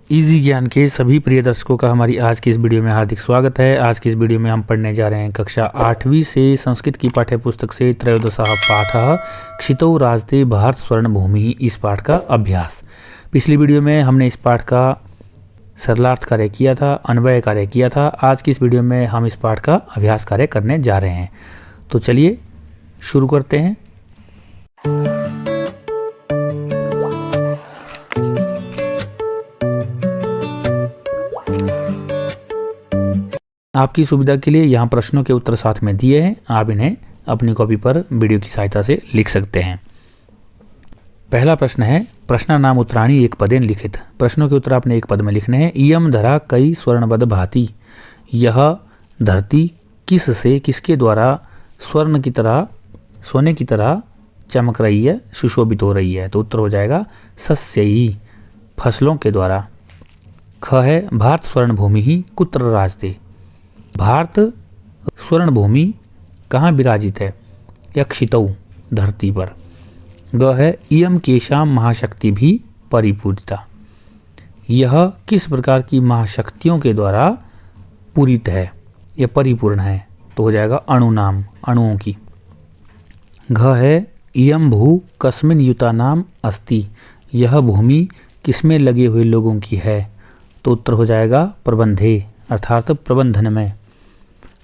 Easy ज्ञान के सभी प्रिय दर्शकों का हमारी आज की इस वीडियो में हार्दिक स्वागत है। आज की इस वीडियो में हम पढ़ने जा रहे हैं कक्षा 8वीं से संस्कृत की पाठ्यपुस्तक से त्रयोदशः पाठः क्षितौ राजते भारत स्वर्ण भूमि, इस पाठ का अभ्यास। पिछली वीडियो में हमने इस पाठ का सरलार्थ कार्य किया था, अन्वय कार्य किया था। आज की इस वीडियो में हम इस पाठ का अभ्यास कार्य करने जा रहे हैं। तो चलिए शुरू करते हैं। आपकी सुविधा के लिए यहाँ प्रश्नों के उत्तर साथ में दिए हैं, आप इन्हें अपनी कॉपी पर वीडियो की सहायता से लिख सकते हैं। पहला प्रश्न है, प्रश्न नाम उत्तराणी एक पदेन लिखित। प्रश्नों के उत्तर आपने एक पद में लिखने हैं। इयम धरा कई स्वर्णवद भांति, यह धरती किस से किसके द्वारा स्वर्ण की तरह सोने की तरह चमक रही है, सुशोभित हो रही है। तो उत्तर हो जाएगा सस्यई, फसलों के द्वारा। ख है भारत स्वर्ण भूमि ही कुत्र राजते। भारत स्वर्ण भूमि कहाँ विराजित है, यक्षितौ, धरती पर। ग है इयम केशाम महाशक्ति भी परिपूरिता, यह किस प्रकार की महाशक्तियों के द्वारा पूरित है या परिपूर्ण है। तो हो जाएगा अणु नाम, अणुओं की। घ है इयम भू कस्मिन युता नाम अस्ति, यह भूमि किसमें लगे हुए लोगों की है। तो उत्तर हो जाएगा प्रबंधे, अर्थात प्रबंधन में।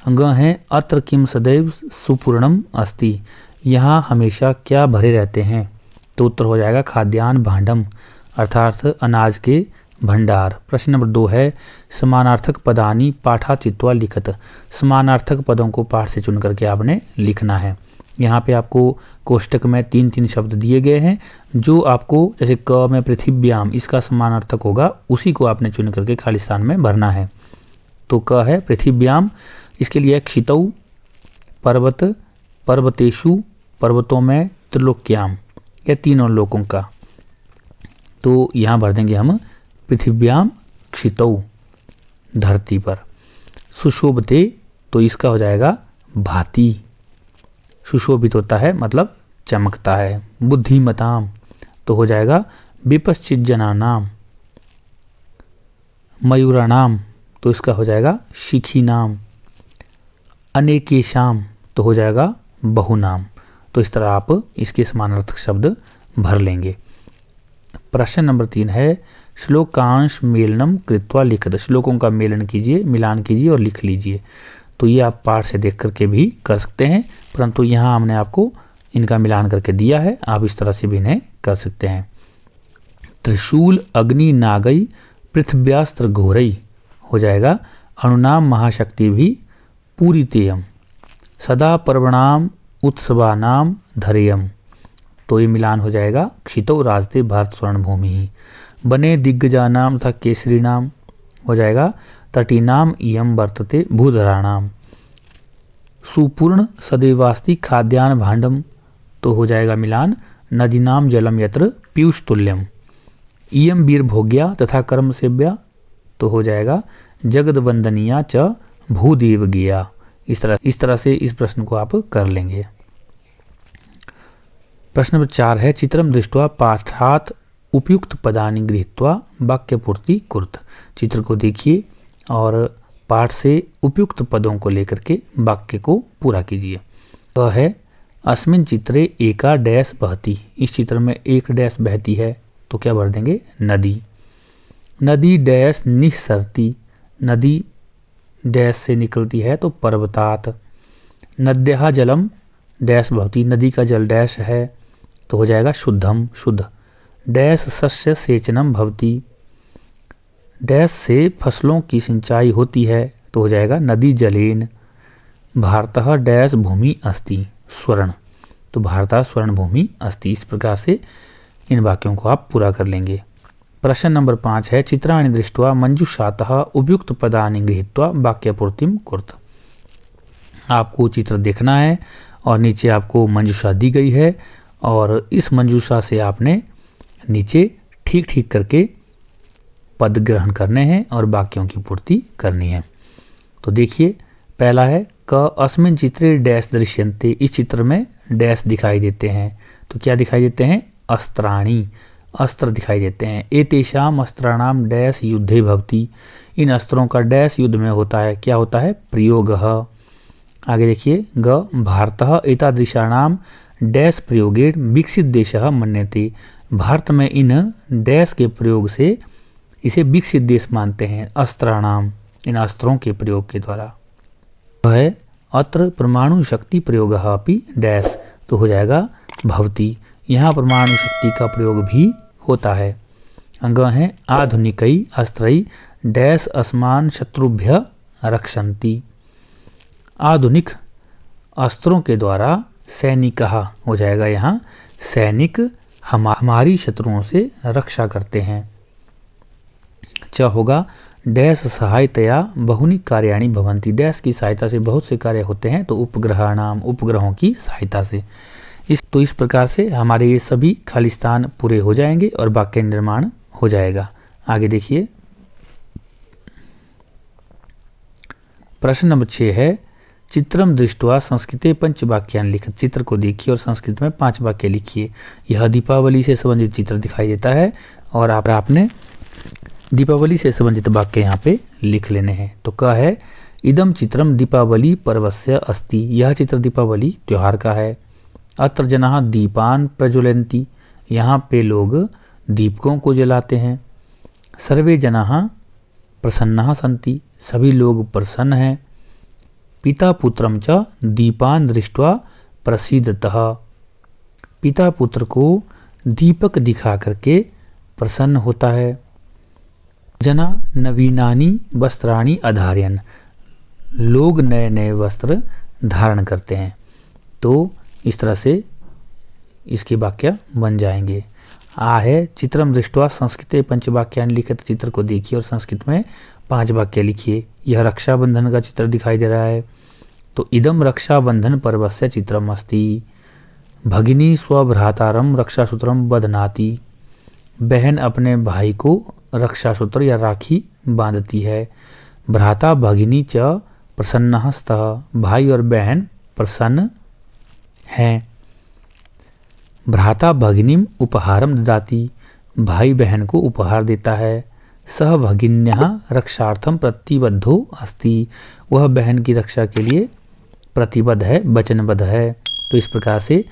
अंग है अत्र किम सदैव सुपूर्णम अस्ति, यहाँ हमेशा क्या भरे रहते हैं। तो उत्तर हो जाएगा खाद्यान्न भांडम, अर्थात अनाज के भंडार। प्रश्न नंबर 2 है, समानार्थक पदानी पाठा चित्वा लिखत। समानार्थक पदों को पाठ से चुन करके आपने लिखना है। यहाँ पे आपको कोष्टक में 3-3 शब्द दिए गए हैं, जो आपको जैसे क में पृथिव्याम, इसका समानार्थक होगा, उसी को आपने चुन करके खाली स्थान में भरना है। तो क है पृथिव्याम, इसके लिए क्षितौ पर्वत, पर्वतेषु, पर्वतों में, त्रिलोक्याम, या तीनों लोकों का। तो यहाँ भर देंगे हम पृथिव्याम क्षितौ, धरती पर। सुशोभते, तो इसका हो जाएगा भांति, सुशोभित होता है मतलब चमकता है। बुद्धिमताम, तो हो जाएगा विपश्चित जनानाम। मयूराणाम, तो इसका हो जाएगा शिखी नाम। अनेकेशाम, तो हो जाएगा बहुनाम। तो इस तरह आप इसके समानार्थक शब्द भर लेंगे। प्रश्न नंबर 3 है, श्लोकांश मेलनम कृत्वा लिखत। श्लोकों का मेलन कीजिए, मिलान कीजिए और लिख लीजिए। तो ये आप पाठ से देख करके भी कर सकते हैं, परंतु यहाँ हमने आपको इनका मिलान करके दिया है, आप इस तरह से भी इन्हें कर सकते हैं। त्रिशूल अग्नि नागई पृथ्व्यास्त्र घोरई, हो जाएगा अणुनाम महाशक्ति भी पूरितेयम, सदा पर्वणाम उत्सवानाम धरेयम। तो ये मिलान हो जाएगा क्षितौ राजते भारत स्वर्ण भूमि ही। बने दिग्गजानाम तथा केसरी नाम, हो जाएगा तटीनाम इयम वर्तते भूधराणाम। सुपूर्ण सदैवास्ति खाद्यान्न भांडम, तो हो जाएगा मिलान नदीनाम जलम यत्र पीयूष तुल्यम। इयम वीर भोग्या तथा कर्म सेव्या, तो हो जाएगा जगद वंदनिया च भूदेव गिया। इस तरह से इस प्रश्न को आप कर लेंगे। प्रश्न नंबर 4 है, चित्रम दृष्ट्वा पाठात उपयुक्त पदानि गृहीत्वा वाक्य पूर्ति कुर्त। चित्र को देखिए और पाठ से उपयुक्त पदों को लेकर के वाक्य को पूरा कीजिए। वह है अस्मिन चित्रे एका डैश बहती, इस चित्र में एक डैश बहती है, तो क्या भर देंगे नदी। नदी डैश निस्सरती, नदी डैश से निकलती है, तो पर्वतात। नद्यः जलम डैश भवती, नदी का जल डैश है, तो हो जाएगा शुद्धम, शुद्ध। डैश सस्य सेचनम भवती, डैश से फसलों की सिंचाई होती है, तो हो जाएगा नदी जलेन। भारतः डैश भूमि अस्ति स्वर्ण, तो भारतः स्वर्ण भूमि अस्ति। इस प्रकार से इन वाक्यों को आप पूरा कर लेंगे। प्रश्न नंबर 5 है, चित्राणि दृष्ट्वा मंजूषातः उपयुक्त पदानि गृहीत्वा वाक्यपूर्तिम कुर्त। आपको चित्र देखना है और नीचे आपको मंजूषा दी गई है, और इस मंजूषा से आपने नीचे ठीक ठीक करके पद ग्रहण करने हैं और वाक्यों की पूर्ति करनी है। तो देखिए, पहला है क अस्मिन चित्रे डैश दृश्यन्ते, इस चित्र में डैश दिखाई देते हैं। तो क्या दिखाई देते हैं, अस्त्राणी, अस्त्र दिखाई देते हैं। एतेषाम अस्त्राणाम डैश युद्धे भवति, इन अस्त्रों का डैश युद्ध में होता है, क्या होता है, प्रयोगः। आगे देखिए, ग भारतः एतादृशाणाम डैश प्रयोगेण विकसित देशः मन्यते, भारत में इन डैश के प्रयोग से इसे विकसित देश मानते हैं, अस्त्राणाम, इन अस्त्रों के प्रयोग के द्वारा। है अत्र परमाणु शक्ति प्रयोगः अपि डैश, तो हो जाएगा भवति, यहाँ परमाणु शक्ति का प्रयोग भी होता है। अंग हैं आधुनिकई अस्त्रई डैश अस्मान शत्रुभ्य रक्षन्ति, आधुनिक अस्त्रों के द्वारा सैनिकः हो जाएगा यहाँ, सैनिक हमारी शत्रुओं से रक्षा करते हैं। च होगा डैश सहायतया बहुनी कार्याणि भवन्ति, डैश की सहायता से बहुत से कार्य होते हैं, तो उपग्रहाणाम, उपग्रहों की सहायता से। इस प्रकार से हमारे ये सभी खाली स्थान पूरे हो जाएंगे और वाक्य निर्माण हो जाएगा। आगे देखिए, प्रश्न नंबर 6 है चित्रम दृष्ट्वा संस्कृते पंचवाक्यान लिखित, चित्र को देखिए और संस्कृत में 5 वाक्य लिखिए। यह दीपावली से संबंधित चित्र दिखाई देता है और आपने दीपावली से संबंधित वाक्य यहाँ पे लिख लेने हैं। तो क्या है, इदम चित्रम दीपावली पर्वस्य अस्ति, यह चित्र दीपावली त्योहार का है। अत्र जनाः दीपान प्रज्वलन्ति, यहाँ पे लोग दीपकों को जलाते हैं। सर्वे जनाः प्रसन्नाः सन्ति, सभी लोग प्रसन्न हैं। पिता पुत्रम च दीपान दृष्ट्वा प्रसीदतः, पिता पुत्र को दीपक दिखा करके प्रसन्न होता है। जना नवीनानि वस्त्राणि अधार्यन्, लोग नए नए वस्त्र धारण करते हैं। तो इस तरह से इसके वाक्य बन जाएंगे। आ है चित्रम दृष्ट्वा संस्कृते पंचवाक्यान लिखित, चित्र को देखिए और संस्कृत में 5 वाक्य लिखिए। यह रक्षाबंधन का चित्र दिखाई दे रहा है, तो इदम रक्षाबंधन पर्वस्य चित्रम अस्ति। भगिनी स्वभ्रातारम रक्षासूत्रम बध्नाति, बहन अपने भाई को रक्षासूत्र या राखी बांधती है। भ्राता भगिनी च प्रसन्नः स्तः, भाई और बहन प्रसन्न हैं। भ्राता भगिनीम उपहारम ददाति, भाई बहन को उपहार देता है। सह भगिन्यः रक्षार्थम प्रतिबद्धो अस्ति, वह बहन की रक्षा के लिए प्रतिबद्ध है, वचनबद्ध है। तो इस प्रकार से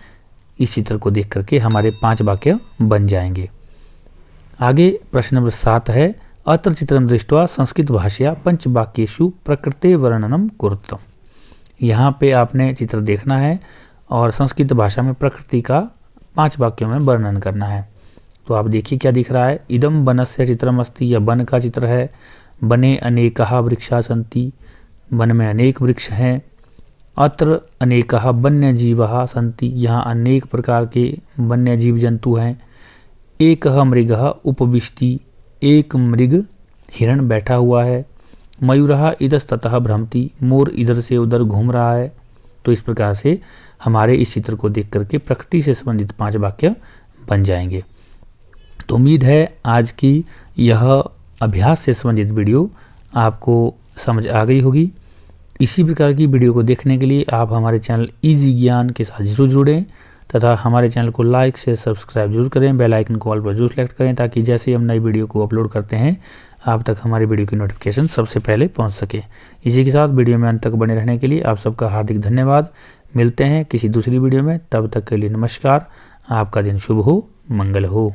इस चित्र को देख करके हमारे 5 वाक्य बन जाएंगे। आगे प्रश्न नंबर 7 है अत्र चित्रम दृष्ट्वा संस्कृत भाषया पंचवाक्येषु प्रकृते वर्णनम कुरुत, यहाँ पे आपने चित्र देखना है और संस्कृत भाषा में प्रकृति का 5 वाक्यों में वर्णन करना है। तो आप देखिए क्या दिख रहा है, इदम वनस्य चित्रम अस्ति, यह वन का चित्र है। वने अनेकः वृक्षा सन्ति, वन में अनेक वृक्ष हैं। अत्र अनेकः वन्यजीवः सन्ति, यहाँ अनेक प्रकार के वन्य जीव जंतु हैं। एकः मृगः उपविशति, एक मृग हिरण बैठा हुआ है। मयूरः इतस्ततः भ्रमति, मोर इधर से उधर घूम रहा है। तो इस प्रकार से हमारे इस चित्र को देख करके प्रकृति से संबंधित 5 वाक्य बन जाएंगे। तो उम्मीद है आज की यह अभ्यास से संबंधित वीडियो आपको समझ आ गई होगी। इसी प्रकार की वीडियो को देखने के लिए आप हमारे चैनल इजी ज्ञान के साथ जरूर जुड़ें तथा हमारे चैनल को लाइक से सब्सक्राइब जरूर करें, बेल आइकन को ऑल पर जरूर सेलेक्ट करें ताकि जैसे ही हम नई वीडियो को अपलोड करते हैं आप तक हमारी वीडियो की नोटिफिकेशन सबसे पहले पहुंच सके। इसी के साथ वीडियो में अंत तक बने रहने के लिए आप सबका हार्दिक धन्यवाद। मिलते हैं किसी दूसरी वीडियो में, तब तक के लिए नमस्कार। आपका दिन शुभ हो, मंगल हो।